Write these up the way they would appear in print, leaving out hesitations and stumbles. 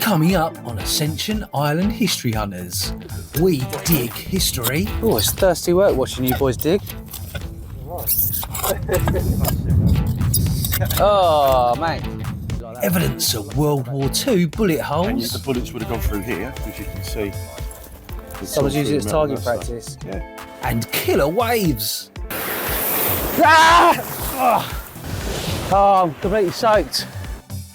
Coming up on Ascension Island History Hunters, we dig history. Oh, it's thirsty work watching you boys dig. Oh, mate. Evidence of World War II bullet And yet holes. the bullets would have gone through here, as you can see. Someone's using it as target practice. Yeah. And killer waves. Ah! Oh, I'm completely soaked.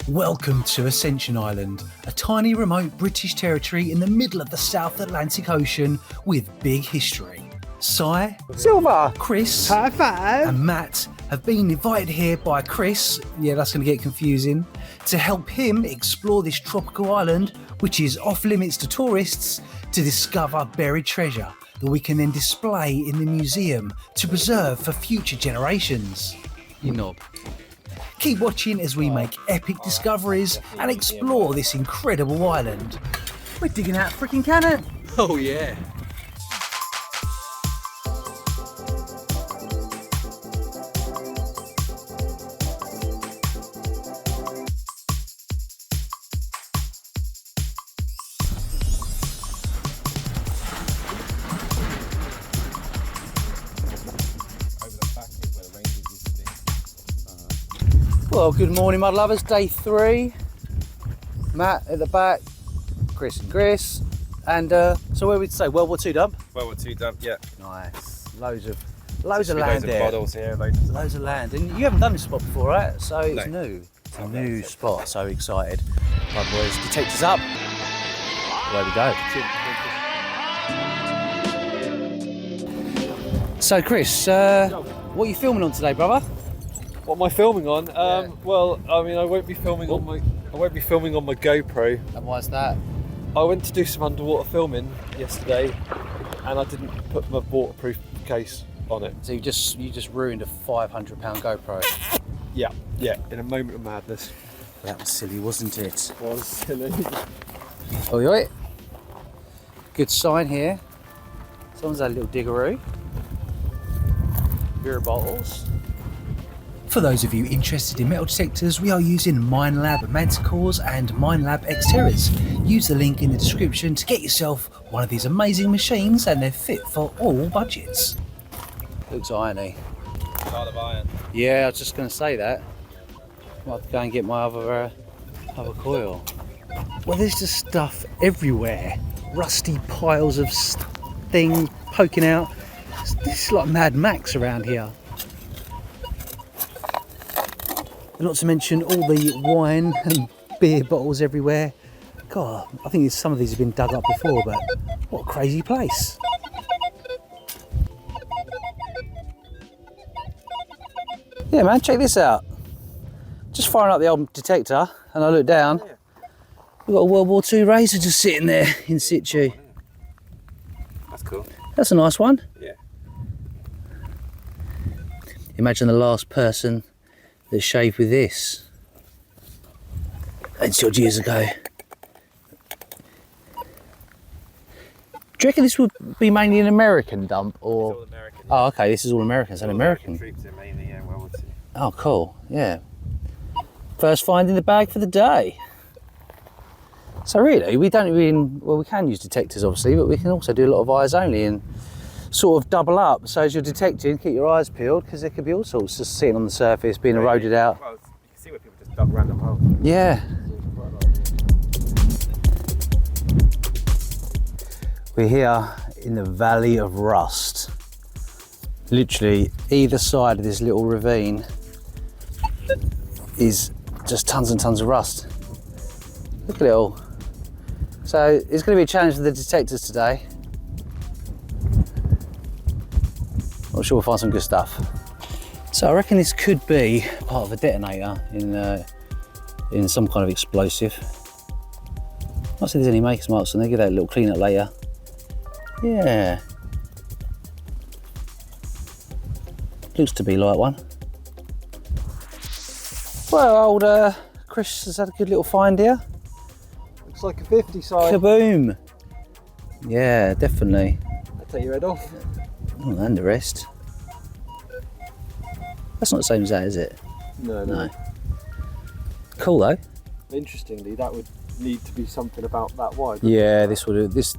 Welcome to Ascension Island, a tiny remote British territory in the middle of the South Atlantic Ocean with big history. Si, Silver. Chris, High five. and Matt have been invited here by Chris, yeah, that's going to get confusing, to help him explore this tropical island, which is off limits to tourists, to discover buried treasure that we can then display in the museum to preserve for future generations. You knob. Keep watching as we make epic discoveries and explore this incredible island. We're digging out a freaking cannon. Oh yeah. Well, good morning, mud lovers. Day 3. Matt at the back, Chris and Chris. And so where we'd say World War II dump? World War II dump, yeah. Nice. Loads of land Loads of there. bottles here, loads Loads of land. And you haven't done this spot before, right? So it's No. new. It's a new spot. So excited. Right, boys, detectors up. Away we go. So Chris, what are you filming on today, brother? What am I filming on? Well, I mean, I won't be filming on my GoPro. And why's that? I went to do some underwater filming yesterday, and I didn't put my waterproof case on it. So you just ruined a £500 GoPro. Yeah, in a moment of madness. That was silly, wasn't it? It was silly. Oi, oi. Good sign here. Someone's had a little diggeroo. Beer bottles. For those of you interested in metal detectors, we are using Minelab Manticores and Minelab Xterras. Use the link in the description to get yourself one of these amazing machines, and they're fit for all budgets. Looks irony. A lot of iron. Yeah, I was just going to say that. Might have to go and get my other coil. Well, there's just stuff everywhere. Rusty piles of things poking out. This is like Mad Max around here. Not to mention all the wine and beer bottles everywhere. God, I think some of these have been dug up before, but what a crazy place. Yeah, man, check this out. Just firing up the old detector, and I look down. We've got a World War II razor just sitting there in situ. That's cool. That's a nice one. Yeah. Imagine the last person that shaved with this 80 odd years ago. Do you reckon this would be mainly an American dump, or? It's all American. Oh, okay, this is all American. It's an American. Troops are mainly, yeah, World War II. Oh, cool. Yeah. First find in the bag for the day. So really, we don't even, well, we can use detectors obviously, but we can also do a lot of eyes only and sort of double up. So as you're detecting, keep your eyes peeled, because there could be all sorts just sitting on the surface, being eroded out. Well, you can see where people just dug random holes. Yeah. We're here in the Valley of Rust. Literally either side of this little ravine is just tons and tons of rust. Look at it all. So it's going to be a challenge for the detectors today. I'm sure we'll find some good stuff. So I reckon this could be part of a detonator in some kind of explosive. Not see there's any makers marks on there. Give that a little clean up later. Yeah. Looks to be like one. Well, old Chris has had a good little find here. Looks like a 50 size. Kaboom! Yeah, definitely. I'll take your head off. Oh, and the rest. That's not the same as that, is it? No. No. Cool though. Interestingly, that would need to be something about that wide. Yeah, this will do. This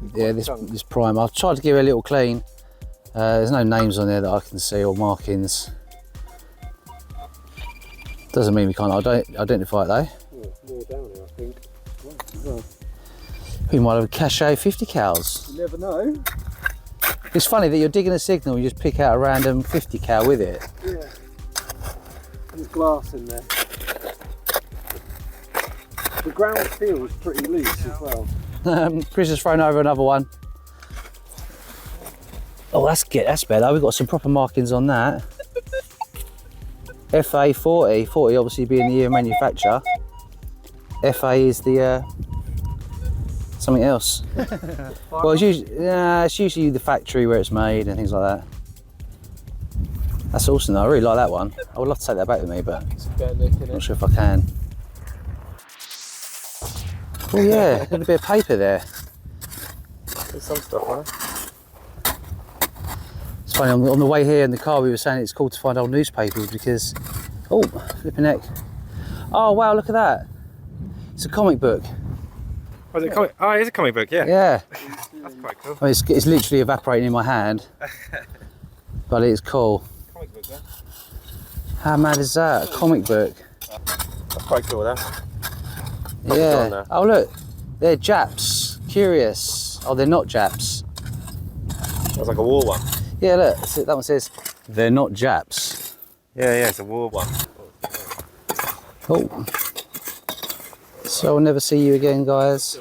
prime. I've tried to give it a little clean. There's no names on there that I can see or markings. Doesn't mean we can't identify it though. More down here, I think. Well, We might have a cachet 50 cows. you never know. It's funny that you're digging a signal, you just pick out a random 50 cal with it. Yeah. There's glass in there. The ground feels pretty loose as well. Chris has thrown over another one. Oh, that's better. We've got some proper markings on that. FA 40, 40 obviously being the year of manufacture. FA is the something else. Well, it's usually the factory where it's made and things like that. That's awesome though. I really like that one. I would love to take that back with me, but I'm not sure if I can. Oh yeah, got a bit of paper there. There's some stuff on it. It's funny, on the way here in the car we were saying it's cool to find old newspapers because, oh, flipping neck. Oh wow, look at that. It's a comic book. Oh, is it comic? Oh, it is a comic book, yeah. Yeah. That's quite cool. I mean, it's literally evaporating in my hand, but it's cool. Comic book, yeah. How mad is that? A comic book. That's quite cool, that. Yeah. Oh look, they're Japs. Curious. Oh, they're not Japs. That's like a war one. Yeah, look. That one says they're not Japs. Yeah, it's a war one. Oh. So I'll never see you again, guys.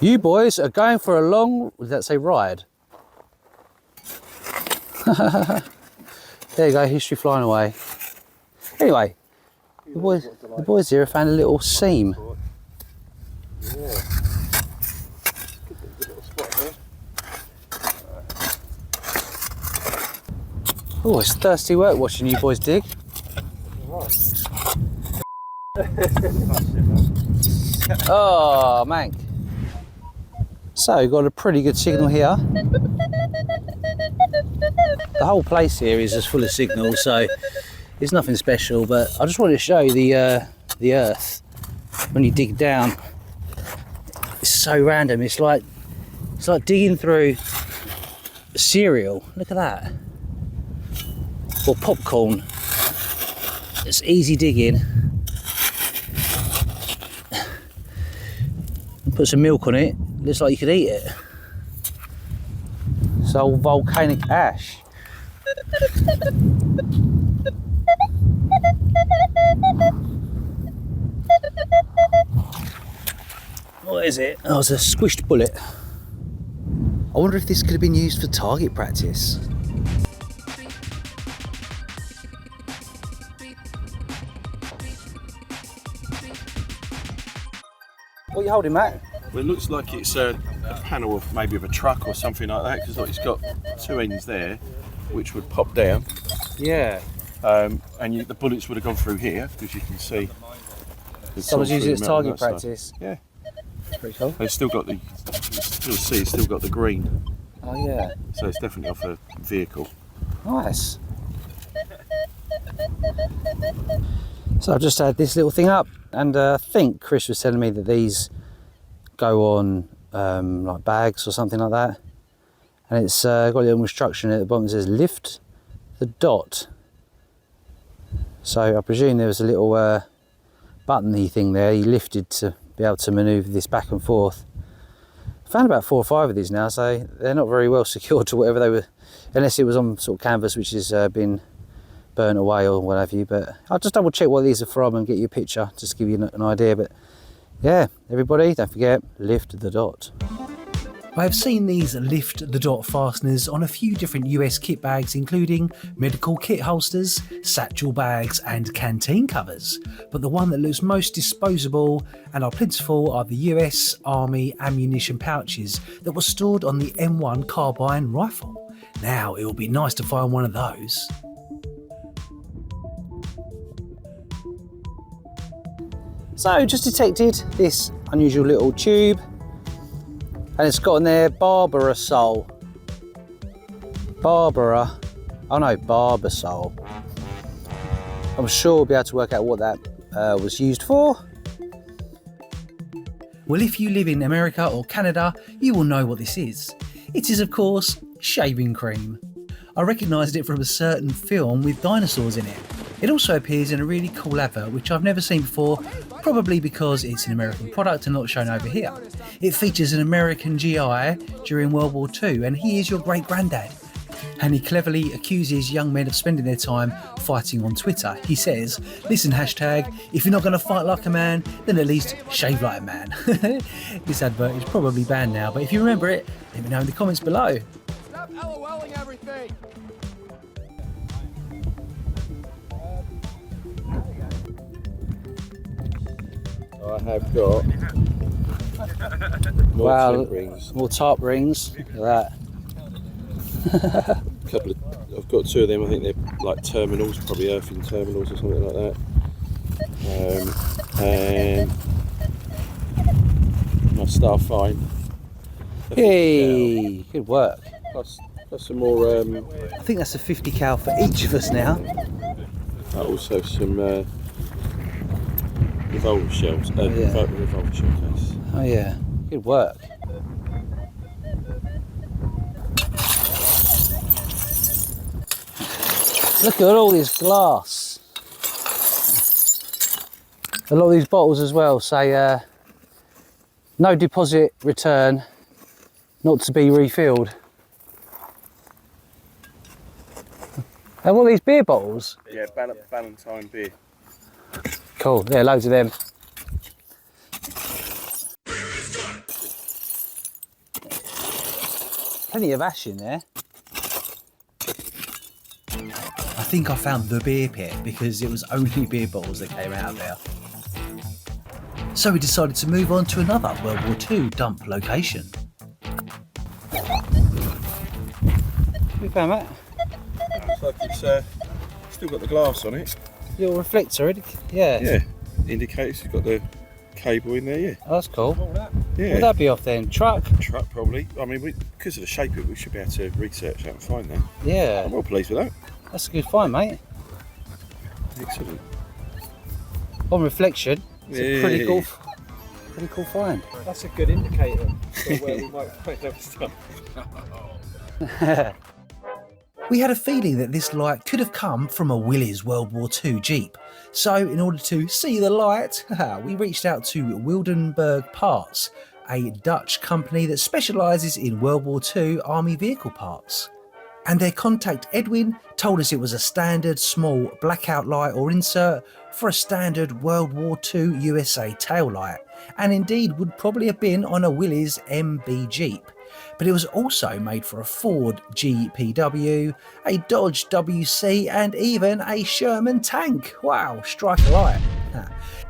You boys are going for a long, did that say ride? There you go, history flying away. Anyway, the boys here have found a little seam. Yeah. Good little spot here. Oh, it's thirsty work watching you boys dig. Oh, mank. So we've got a pretty good signal here. The whole place here is just full of signals, so it's nothing special, but I just wanted to show you the earth when you dig down. It's so random. It's like digging through cereal. Look at that. Or popcorn. It's easy digging. Put some milk on it, looks like you could eat it. It's all volcanic ash. What is it? Oh, it's a squished bullet. I wonder if this could have been used for target practice. What are you holding, Matt? Well, it looks like it's a panel of maybe of a truck or something like that, because it's got two ends there which would pop down. Yeah. And the bullets would have gone through here, as you can see. Someone's using it as target practice. Yeah. Pretty cool. It's still got the, it's still got the green. Oh yeah. So it's definitely off a vehicle. Nice. So I've just had this little thing up, and I think Chris was telling me that these go on like bags or something like that, and it's got a little instruction at the bottom that says lift the dot. So I presume there was a little button-y thing there you lifted to be able to manoeuvre this back and forth. I found about 4 or 5 of these now, so they're not very well secured to whatever they were, unless it was on sort of canvas which has been burnt away or what have you. But I'll just double check what these are from and get you a picture just to give you an idea. But yeah, everybody, don't forget, lift the dot. I have seen these lift the dot fasteners on a few different US kit bags, including medical kit holsters, satchel bags and canteen covers, but the one that looks most disposable and are plentiful are the US Army ammunition pouches that were stored on the M1 carbine rifle. Now it will be nice to find one of those. So just detected this unusual little tube, and it's got on there Barbara Sole. Barbara Sole. I'm sure we'll be able to work out what that was used for. Well, if you live in America or Canada, you will know what this is. It is, of course, shaving cream. I recognised it from a certain film with dinosaurs in it. It also appears in a really cool advert which I've never seen before, probably because it's an American product and not shown over here. It features an American GI during World War II, and he is your great granddad. And he cleverly accuses young men of spending their time fighting on Twitter. He says, listen hashtag, if you're not going to fight like a man, then at least shave like a man. This advert is probably banned now, but if you remember it, let me know in the comments below. Stop LOLing everything! I have got more Wow, tent rings. more top rings. Look at that. I've got two of them. I think they're like terminals, probably earthing terminals or something like that. And my star fine. Hey, good work. Plus some more. I think that's a 50 cal for each of us now. Also some revolver shells. Yeah. Revolver shell case. Oh yeah, good work. Look at all this glass. A lot of these bottles as well say no deposit return, not to be refilled. And what are these beer bottles? Yeah, Valentine beer. Cool, yeah, loads of them. Plenty of ash in there. I think I found the beer pit because it was only beer bottles that came out of there. So we decided to move on to another World War II dump location. We found that. Looks like it's still got the glass on it. Little reflector, yeah. Yeah, indicators. You've got the cable in there. Yeah. Oh, that's cool. Yeah. Would that be off then? Truck? Truck probably. I mean, because of the shape of it, we should be able to research that and find that. Yeah, I'm well pleased with that. that's a good find, mate. Excellent. On reflection, it's a pretty cool find. That's a good indicator for where we might find other stuff. We had a feeling that this light could have come from a Willys World War II Jeep. So in order to see the light, we reached out to Wildenberg Parts, a Dutch company that specialises in World War II army vehicle parts. And their contact Edwin told us it was a standard small blackout light or insert for a standard World War II USA tail light, and indeed would probably have been on a Willys MB Jeep. But it was also made for a Ford GPW, a Dodge WC and even a Sherman tank. Wow, strike a light.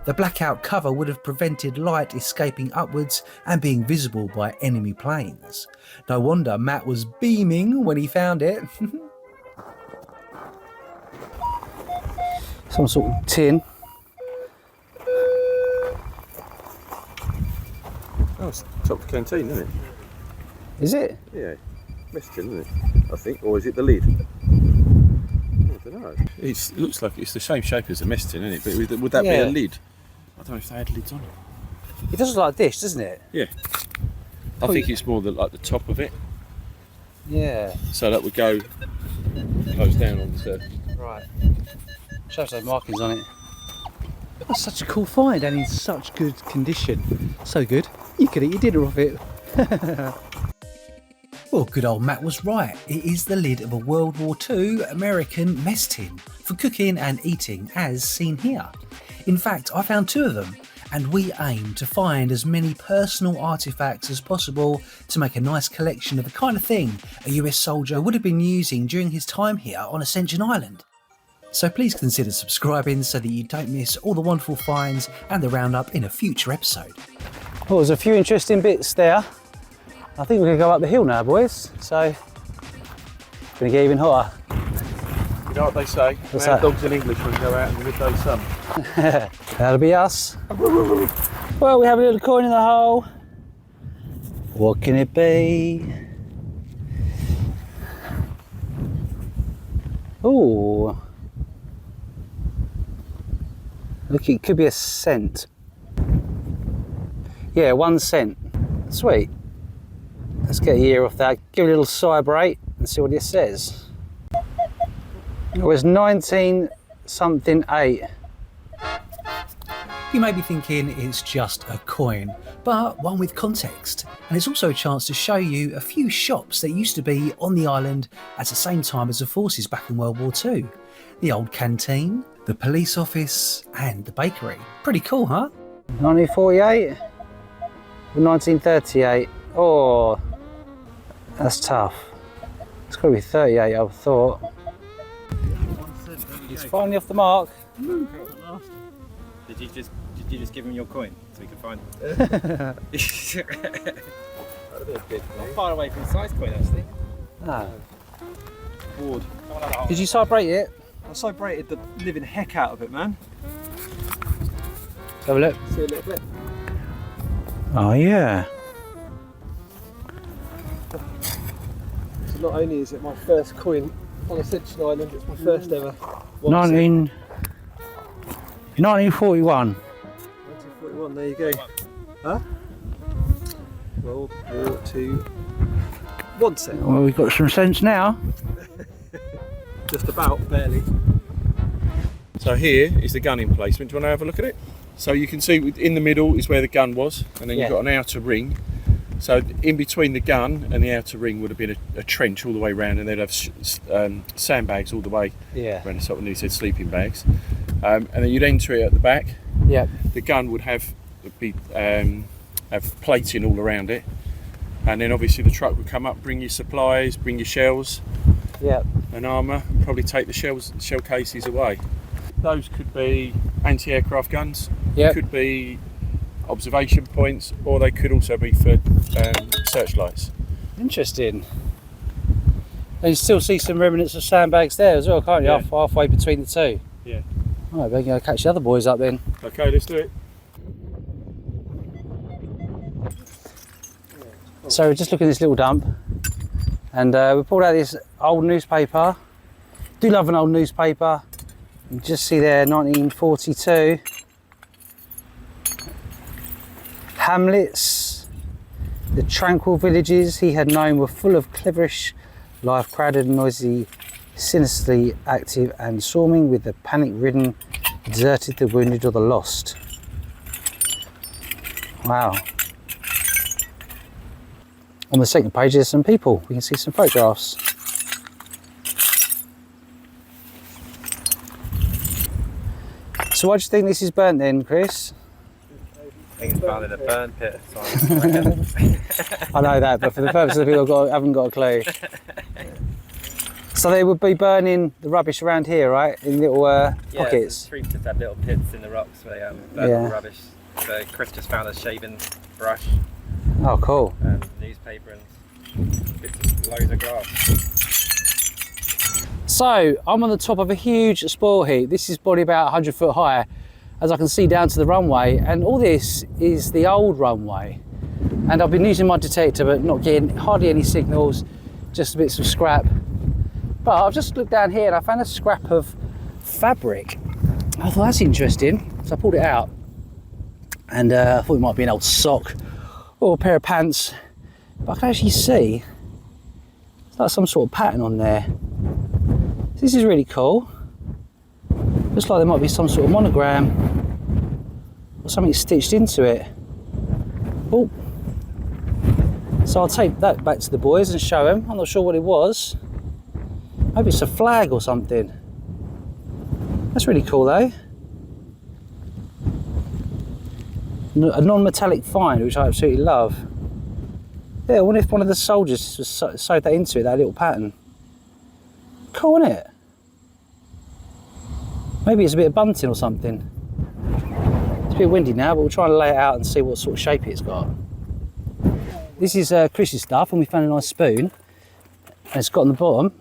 The blackout cover would have prevented light escaping upwards and being visible by enemy planes. No wonder Matt was beaming when he found it. Some sort of tin. Oh, it's top of the canteen, isn't it? Is it? Yeah, mess tin, isn't it? I think, or is it the lid? I don't know. It looks like it's the same shape as a mess tin, isn't it? But would that be Yeah. a lid? I don't know if they had lids on it. It does look like a dish, doesn't it? Yeah. I think it's more like the top of it, Yeah. so that would go close down onto. Right. Shows those markings on it. That's such a cool find and in such good condition. So good, you could eat your dinner off it. Well, good old Matt was right. It is the lid of a World War II American mess tin for cooking and eating, as seen here. In fact, I found two of them, and we aim to find as many personal artefacts as possible to make a nice collection of the kind of thing a US soldier would have been using during his time here on Ascension Island. So please consider subscribing so that you don't miss all the wonderful finds and the roundup in a future episode. Well, there's a few interesting bits there. I think we're going to go up the hill now, boys. So, it's going to get even hotter. You know what they say? What's Mad that? dogs in English when you go out in the midday sun. That'll be us. Well, we have a little coin in the hole. What can it be? Oh, look, it could be a cent. Yeah, 1 cent. Sweet. Let's get a year off that. Give it a little celebrate and see what it says. It was 19 something 8. You may be thinking it's just a coin, but one with context. And it's also a chance to show you a few shops that used to be on the island at the same time as the forces back in World War II. The old canteen, the police office, and the bakery. Pretty cool, huh? 1948 or 1938? Oh, that's tough. It's got to be 38, I would have thought. He's finally off the mark. Did you just give him your coin so he could find it? Not far away from the size coin actually. No. Bored. Did you celebrate it? I celebrated the living heck out of it, man. Have a look. See a little bit. Oh yeah. So not only is it my first coin on Ascension Island, it's my first ever. 1941. 1941, there you go. Huh? World War II. 1 cent. Well, we've got some sense now. Just about, barely. So here is the gun emplacement. Do you want to have a look at it? So you can see in the middle is where the gun was, and then you've got an outer ring. So in between the gun and the outer ring would have been a trench all the way around, and they'd have sandbags all the way around the top, and they said sleeping bags. And then you'd enter it at the back. Yep. The gun would have plating all around it, and then obviously the truck would come up, bring your supplies, bring your shells, and armour, and probably take the shell cases away. Those could be anti-aircraft guns, could be observation points, or they could also be for searchlights. Interesting. And you still see some remnants of sandbags there as well, can't you? Yeah. Halfway between the two. Yeah. Alright, we're going to catch the other boys up then. Okay, let's do it. So we're just looking at this little dump, and we pulled out this old newspaper. Do love an old newspaper. You can just see there, 1942. Hamlets, the tranquil villages he had known were full of cleverish life, crowded and noisy, sinisterly active and swarming with the panic-ridden, deserted, the wounded or the lost. Wow. On the second page there's some people. We can see some photographs. So why do you think this is burnt then, Chris? I think it's found in a burn pit. I know that, but for the purpose of people who haven't got a clue. So they would be burning the rubbish around here, right? In little pockets? The streets just had little pits in the rocks where they burn the rubbish. So Chris just found a shaving brush. Oh, cool. And newspaper and loads of grass. So I'm on the top of a huge spoil heap. This is probably about 100 foot high, as I can see down to the runway, and all this is the old runway. And I've been using my detector but not getting hardly any signals, just bits of scrap. But I've just looked down here and I found a scrap of fabric. I thought that's interesting, so I pulled it out, and I thought it might be an old sock or a pair of pants, but I can actually see it's like some sort of pattern on there. This is really cool. Looks like there might be some sort of monogram or something stitched into it. Oh, so I'll take that back to the boys and show them. I'm not sure what it was. Maybe it's a flag or something. That's really cool though. A non-metallic find, which I absolutely love. Yeah, I wonder if one of the soldiers just sewed that into it, that little pattern. Cool, isn't it? Maybe it's a bit of bunting or something. It's a bit windy now, but we'll try and lay it out and see what sort of shape it's got. This is Chris's stuff, and we found a nice spoon. And it's got on the bottom,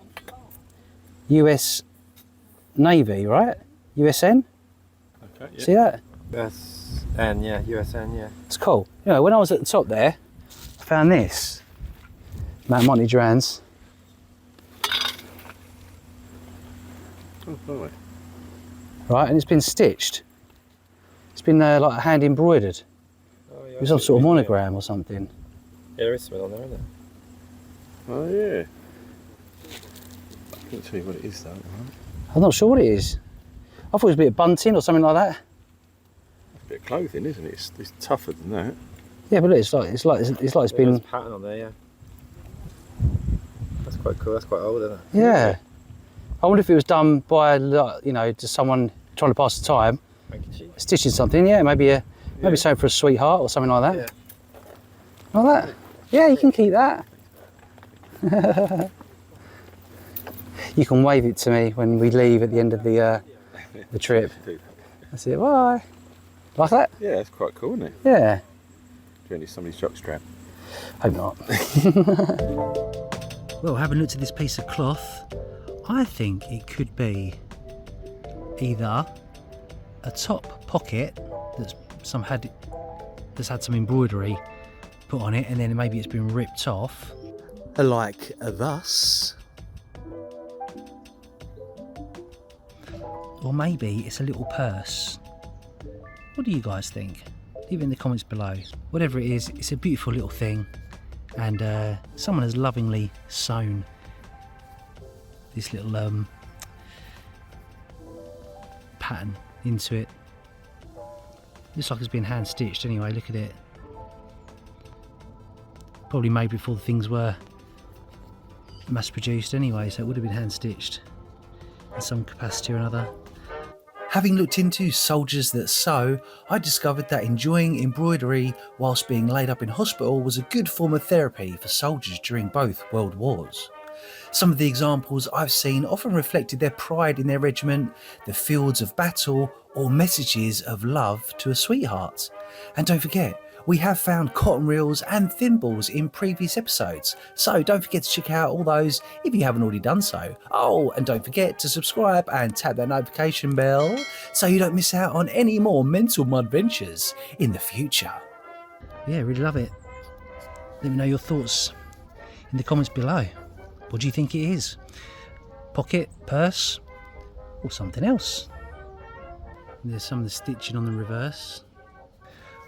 US Navy, right? USN? Okay, yeah. See that? USN, yeah, USN, yeah. It's cool. You know, when I was at the top there, I found this. Mount Monty Durans. Oh, right. Right, and it's been stitched. It's been like hand embroidered. Oh It was some sort of monogram or something. Yeah, there is something on there, isn't there? Oh yeah. I can't tell you what it is though. Right? I'm not sure what it is. I thought it was a bit of bunting or something like that. It's a bit of clothing, isn't it? It's tougher than that. Yeah, but look, it's like it's There's been. a pattern on there, yeah. That's quite cool. That's quite old, isn't it? Yeah. I wonder if it was done by, you know, just someone trying to pass the time, stitching something. Yeah, maybe something for a sweetheart or something like that. Yeah. Like that. Yeah, you can keep that. You can wave it to me when we leave at the end of the trip. That's it. Bye. Like that? Yeah, it's quite cool, isn't it? Yeah. Do you need somebody's jockstrap? Hope not. Well, having looked at this piece of cloth, I think it could be either a top pocket that's had some embroidery put on it, and then maybe it's been ripped off, like thus. Or maybe it's a little purse. What do you guys think? Leave it in the comments below. Whatever it is, it's a beautiful little thing, and someone has lovingly sewn this little pattern into it. Looks like it's been hand stitched anyway, look at it. Probably made before the things were mass produced anyway, so it would have been hand stitched in some capacity or another. Having looked into soldiers that sew, I discovered that enjoying embroidery whilst being laid up in hospital was a good form of therapy for soldiers during both world wars. Some of the examples I've seen often reflected their pride in their regiment, the fields of battle, or messages of love to a sweetheart. And don't forget, we have found cotton reels and thimbles in previous episodes, so don't forget to check out all those if you haven't already done so. Oh, and don't forget to subscribe and tap that notification bell so you don't miss out on any more mental mud ventures in the future. Yeah, really love it. Let me know your thoughts in the comments below. What do you think it is? Pocket, purse, or something else? There's some of the stitching on the reverse.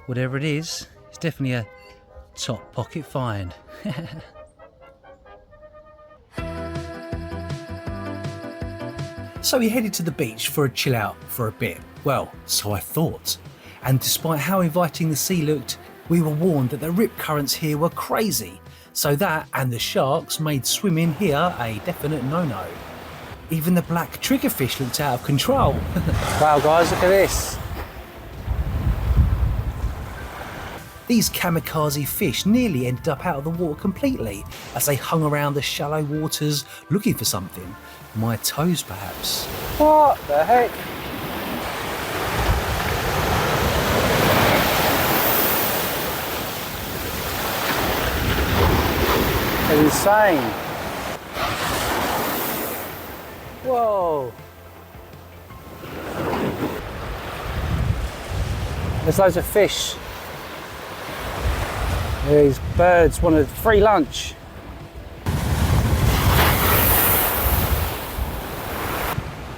Whatever it is, it's definitely a top pocket find. So we headed to the beach for a chill out for a bit. Well, so I thought. And despite how inviting the sea looked, we were warned that the rip currents here were crazy. So that and the sharks made swimming here a definite no-no. Even the black triggerfish looked out of control. Wow guys, look at this. These kamikaze fish nearly ended up out of the water completely as they hung around the shallow waters looking for something. My toes perhaps. What the heck? It's insane. Whoa. There's loads of fish. These birds wanted free lunch.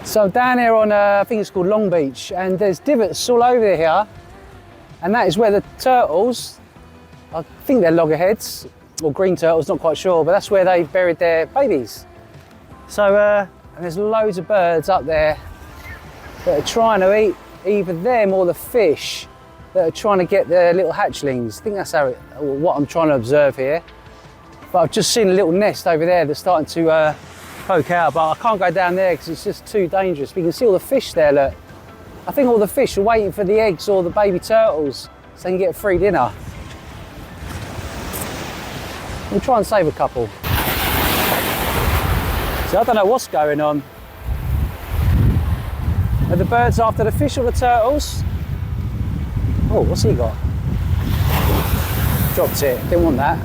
So I'm down here on, I think it's called Long Beach, and there's divots all over here. And that is where the turtles, I think they're loggerheads, or green turtles, not quite sure, but that's where they buried their babies. So, and there's loads of birds up there that are trying to eat either them or the fish that are trying to get their little hatchlings. I think that's how what I'm trying to observe here. But I've just seen a little nest over there that's starting to poke out, but I can't go down there because it's just too dangerous. But you can see all the fish there, look. I think all the fish are waiting for the eggs or the baby turtles so they can get free dinner. We'll try and save a couple. So I don't know what's going on. Are the birds after the fish or the turtles? Oh, what's he got? Dropped it, didn't want that.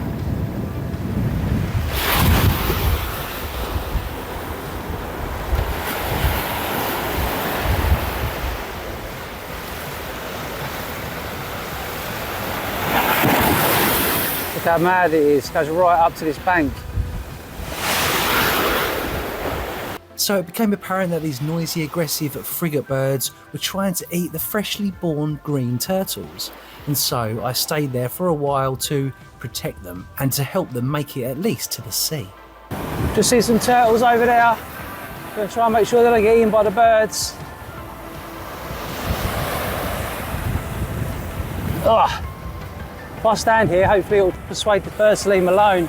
Look how mad it is, it goes right up to this bank. So it became apparent that these noisy, aggressive frigate birds were trying to eat the freshly born green turtles. And so I stayed there for a while to protect them and to help them make it at least to the sea. Just see some turtles over there. Gonna try and make sure they don't get eaten by the birds. Ugh. If I stand here, hopefully it'll persuade the birds to leave them alone.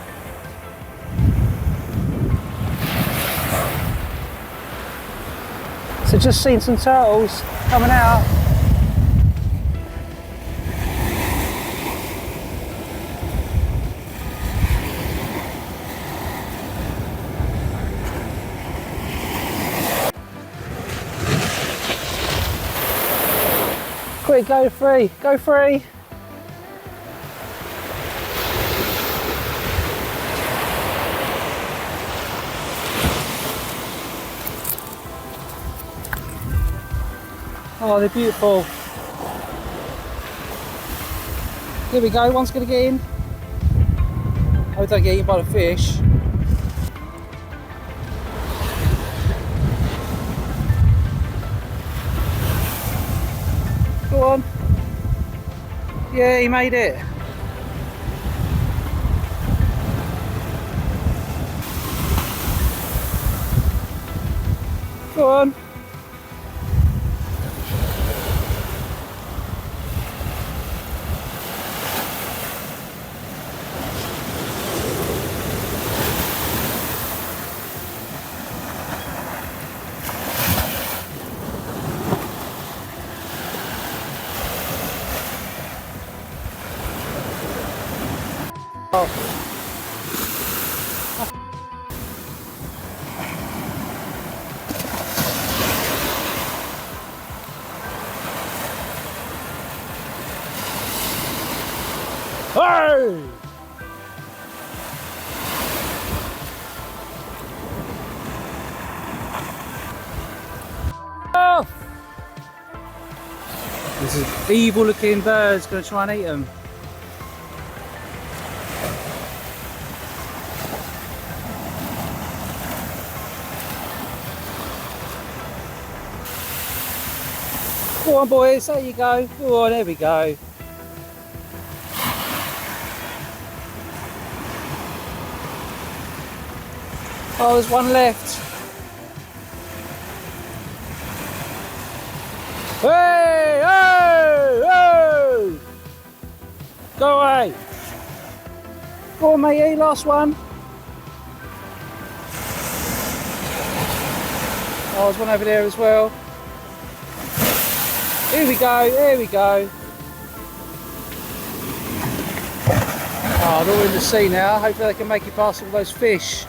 So just seen some turtles coming out. Quick, go free, go free. Oh, they're beautiful. Here we go, one's going to get in. Hope they get eaten by the fish. Go on. Yeah, he made it. Go on. Hey! Oh! This is evil looking bird's going to try and eat them. Go on boys, there you go. Go on, there we go. Oh, there's one left. Hey! Hey! Hey! Go away! Go on, matey, last one. Oh, there's one over there as well. Here we go, here we go. Oh, they're all in the sea now. Hopefully they can make it past all those fish.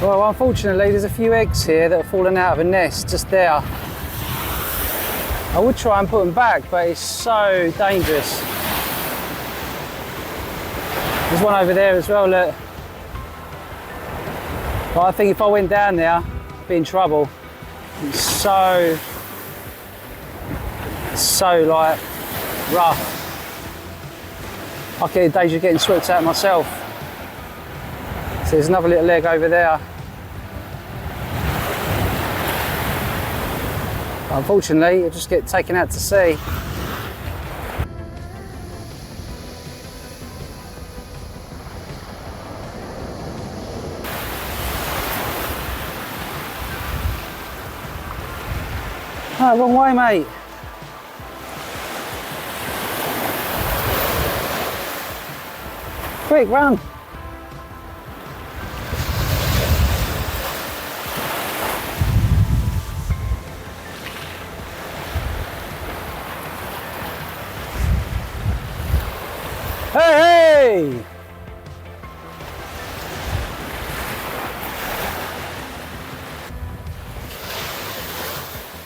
Well, unfortunately, there's a few eggs here that have fallen out of a nest just there. I would try and put them back, but it's so dangerous. There's one over there as well, look. But I think if I went down there, I'd be in trouble. It's so like rough. I get a danger of getting swept out myself. So there's another little leg over there. Unfortunately, you'll just get taken out to sea. Oh, wrong way, mate. Quick, run. Hey!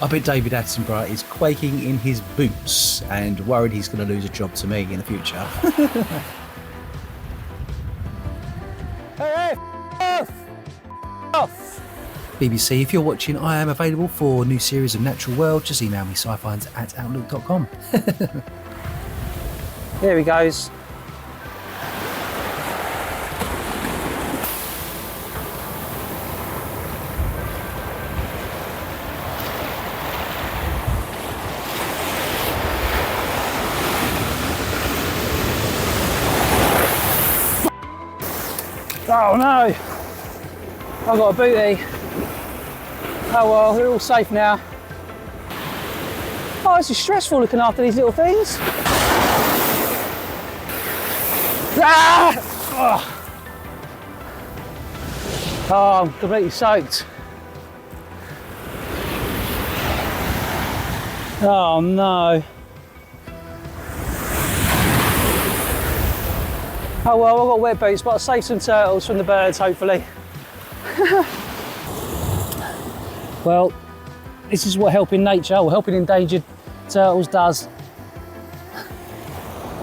I bet David Attenborough is quaking in his boots and worried he's going to lose a job to me in the future. Hey, off! BBC, if you're watching, I am available for a new series of Natural World. Just email me scifinds@outlook.com. There he goes. Oh no! I've got a booty. Oh well, we're all safe now. Oh, this is stressful looking after these little things. Ah! Oh, I'm completely soaked. Oh no. Oh well, I've got wet boots, but I'll save some turtles from the birds, hopefully. Well, this is what helping nature, or helping endangered turtles does.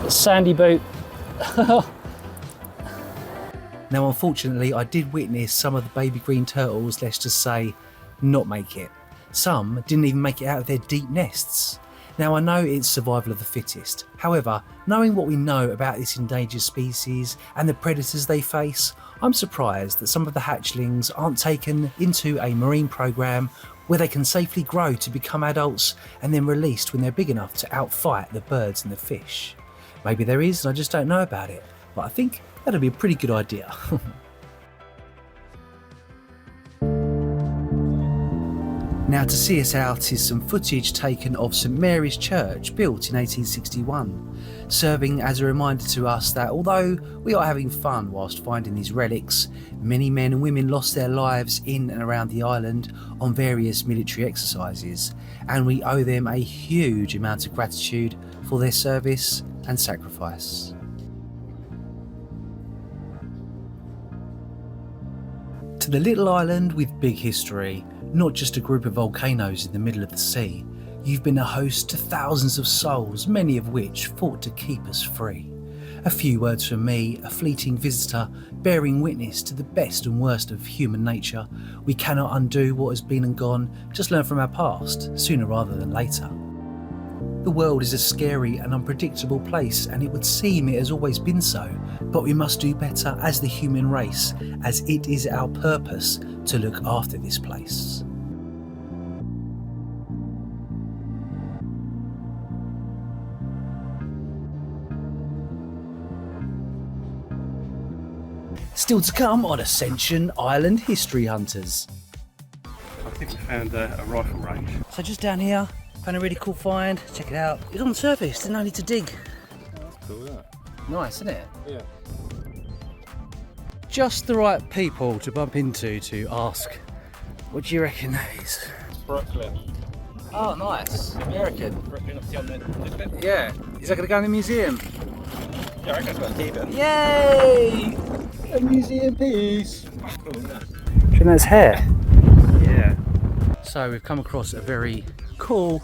A sandy boot. Now, unfortunately, I did witness some of the baby green turtles, let's just say, not make it. Some didn't even make it out of their deep nests. Now, I know it's survival of the fittest. However, knowing what we know about this endangered species and the predators they face, I'm surprised that some of the hatchlings aren't taken into a marine program where they can safely grow to become adults and then released when they're big enough to outfight the birds and the fish. Maybe there is and I just don't know about it, but I think that'd be a pretty good idea. Now, to see us out is some footage taken of St Mary's Church, built in 1861, serving as a reminder to us that although we are having fun whilst finding these relics, many men and women lost their lives in and around the island on various military exercises, and we owe them a huge amount of gratitude for their service and sacrifice. To the little island with big history, not just a group of volcanoes in the middle of the sea, you've been a host to thousands of souls, many of which fought to keep us free. A few words from me, a fleeting visitor, bearing witness to the best and worst of human nature. We cannot undo what has been and gone, just learn from our past, sooner rather than later. The world is a scary and unpredictable place, and it would seem it has always been so, but we must do better as the human race, as it is our purpose to look after this place. Still to come on Ascension Island History Hunters. I think we found a rifle range. So just down here, found a really cool find. Check it out. It's on the surface, didn't need to dig. Oh, that's cool, isn't it? Nice, isn't it? Yeah. Just the right people to bump into to ask, what do you reckon that is? It's Brooklyn. Oh, nice. American. Brooklyn, obviously on the, isn't it? Yeah. Is that going to go in the museum? Yeah, I reckon that's what keep it. Yay! A museum piece. Cool, isn't it? Do you think that's hair? Yeah. So we've come across a very cool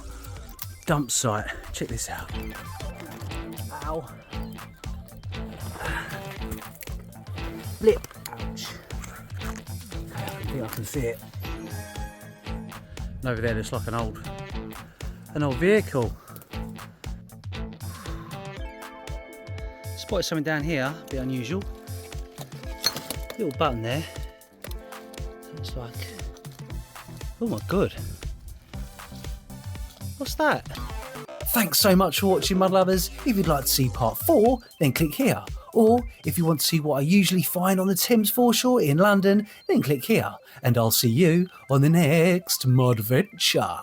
dump site. Check this out. Ow. Flip. Ouch. I think I can see it. And over there looks like an old vehicle. Spotted something down here, a bit unusual. Little button there. Looks like, oh my god. What's that? Thanks so much for watching, mud lovers. If you'd like to see part 4, then click here. Or if you want to see what I usually find on the Thames foreshore in London, then click here. And I'll see you on the next Mud Venture.